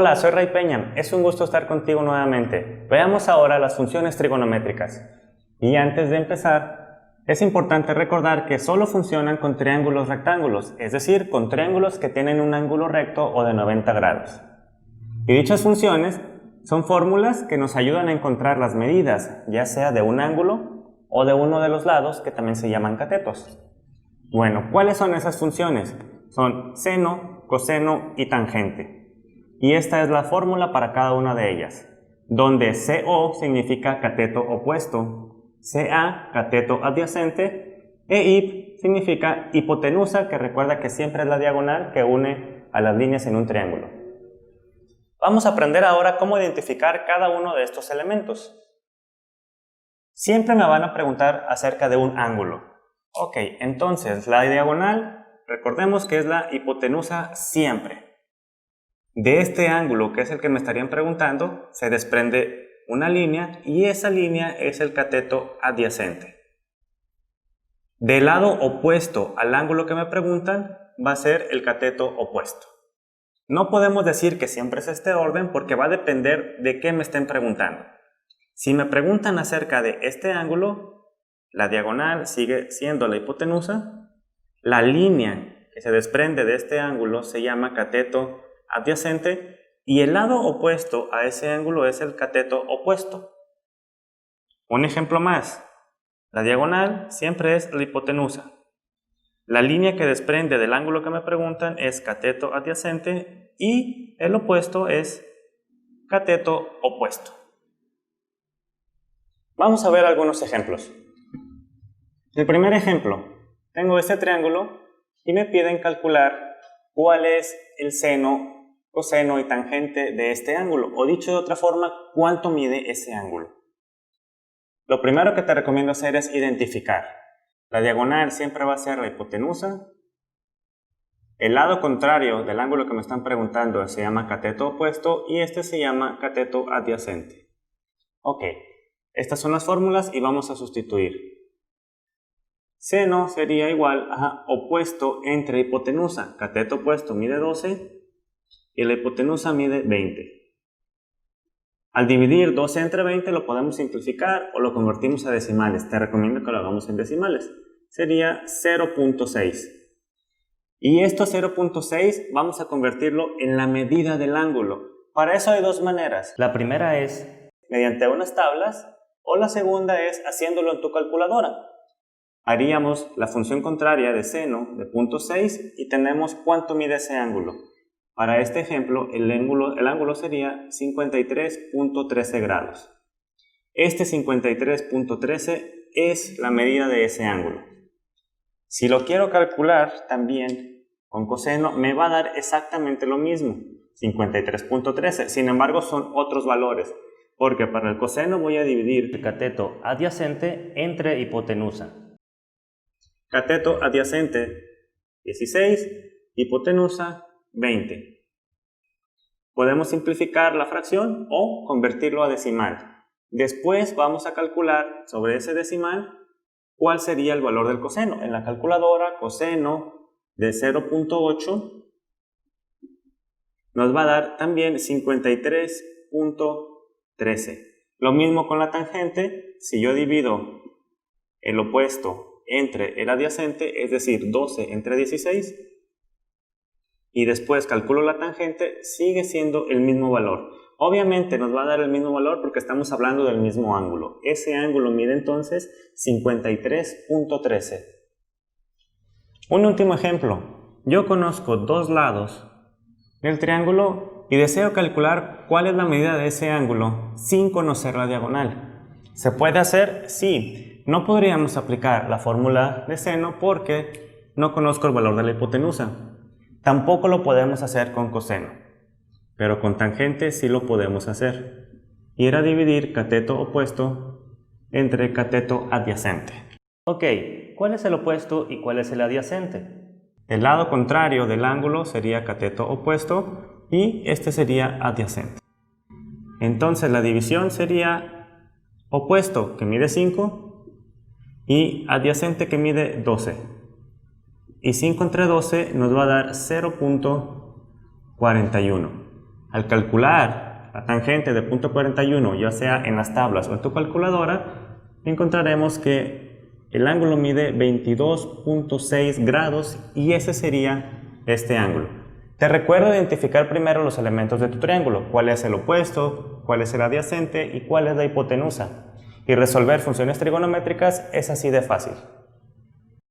Hola, soy Ray Peña. Es un gusto estar contigo nuevamente. Veamos ahora las funciones trigonométricas. Y antes de empezar, es importante recordar que solo funcionan con triángulos rectángulos, es decir, con triángulos que tienen un ángulo recto o de 90 grados. Y dichas funciones son fórmulas que nos ayudan a encontrar las medidas, ya sea de un ángulo o de uno de los lados, que también se llaman catetos. Bueno, ¿cuáles son esas funciones? Son seno, coseno y tangente. Y esta es la fórmula para cada una de ellas, donde CO significa cateto opuesto, CA cateto adyacente e IP significa hipotenusa, que recuerda que siempre es la diagonal que une a las líneas en un triángulo. Vamos a aprender ahora cómo identificar cada uno de estos elementos. Siempre me van a preguntar acerca de un ángulo. Ok, entonces la diagonal, recordemos que es la hipotenusa siempre. De este ángulo, que es el que me estarían preguntando, se desprende una línea y esa línea es el cateto adyacente. Del lado opuesto al ángulo que me preguntan va a ser el cateto opuesto. No podemos decir que siempre es este orden porque va a depender de qué me estén preguntando. Si me preguntan acerca de este ángulo, la diagonal sigue siendo la hipotenusa. La línea que se desprende de este ángulo se llama cateto adyacente y el lado opuesto a ese ángulo es el cateto opuesto. Un ejemplo más. La diagonal siempre es la hipotenusa. La línea que desprende del ángulo que me preguntan es cateto adyacente y el opuesto es cateto opuesto. Vamos a ver algunos ejemplos. El primer ejemplo, tengo este triángulo y me piden calcular cuál es el seno, coseno y tangente de este ángulo, o dicho de otra forma, cuánto mide ese ángulo. Lo primero que te recomiendo hacer es identificar. La diagonal siempre va a ser la hipotenusa. El lado contrario del ángulo que me están preguntando se llama cateto opuesto y este se llama cateto adyacente. Ok, estas son las fórmulas y vamos a sustituir. Seno sería igual a opuesto entre hipotenusa. Cateto opuesto mide 12 y la hipotenusa mide 20. Al dividir 12 entre 20 lo podemos simplificar o lo convertimos a decimales. Te recomiendo que lo hagamos en decimales. Sería 0.6. Y esto 0.6 vamos a convertirlo en la medida del ángulo. Para eso hay dos maneras. La primera es mediante unas tablas o la segunda es haciéndolo en tu calculadora. Haríamos la función contraria de seno de 0.6 y tenemos cuánto mide ese ángulo. Para este ejemplo, el ángulo sería 53.13 grados. Este 53.13 es la medida de ese ángulo. Si lo quiero calcular también con coseno, me va a dar exactamente lo mismo, 53.13. Sin embargo, son otros valores, porque para el coseno voy a dividir el cateto adyacente entre hipotenusa. Cateto adyacente 16, hipotenusa 20. Podemos simplificar la fracción o convertirlo a decimal. Después vamos a calcular sobre ese decimal cuál sería el valor del coseno. En la calculadora, coseno de 0.8 nos va a dar también 53.13. Lo mismo con la tangente. Si yo divido el opuesto entre el adyacente, es decir, 12 entre 16, y después calculo la tangente, sigue siendo el mismo valor. Obviamente nos va a dar el mismo valor porque estamos hablando del mismo ángulo. Ese ángulo mide entonces 53.13. Un último ejemplo. Yo conozco dos lados del triángulo y deseo calcular cuál es la medida de ese ángulo sin conocer la diagonal. ¿Se puede hacer? Sí. No podríamos aplicar la fórmula de seno porque no conozco el valor de la hipotenusa. Tampoco lo podemos hacer con coseno, pero con tangente sí lo podemos hacer. Y era dividir cateto opuesto entre cateto adyacente. Ok, ¿cuál es el opuesto y cuál es el adyacente? El lado contrario del ángulo sería cateto opuesto y este sería adyacente. Entonces la división sería opuesto, que mide 5, y adyacente, que mide 12. Y 5 entre 12 nos va a dar 0.41. Al calcular la tangente de punto 41, ya sea en las tablas o en tu calculadora, encontraremos que el ángulo mide 22.6 grados y ese sería este ángulo. Te recuerdo identificar primero los elementos de tu triángulo, cuál es el opuesto, cuál es el adyacente y cuál es la hipotenusa. Y resolver funciones trigonométricas es así de fácil.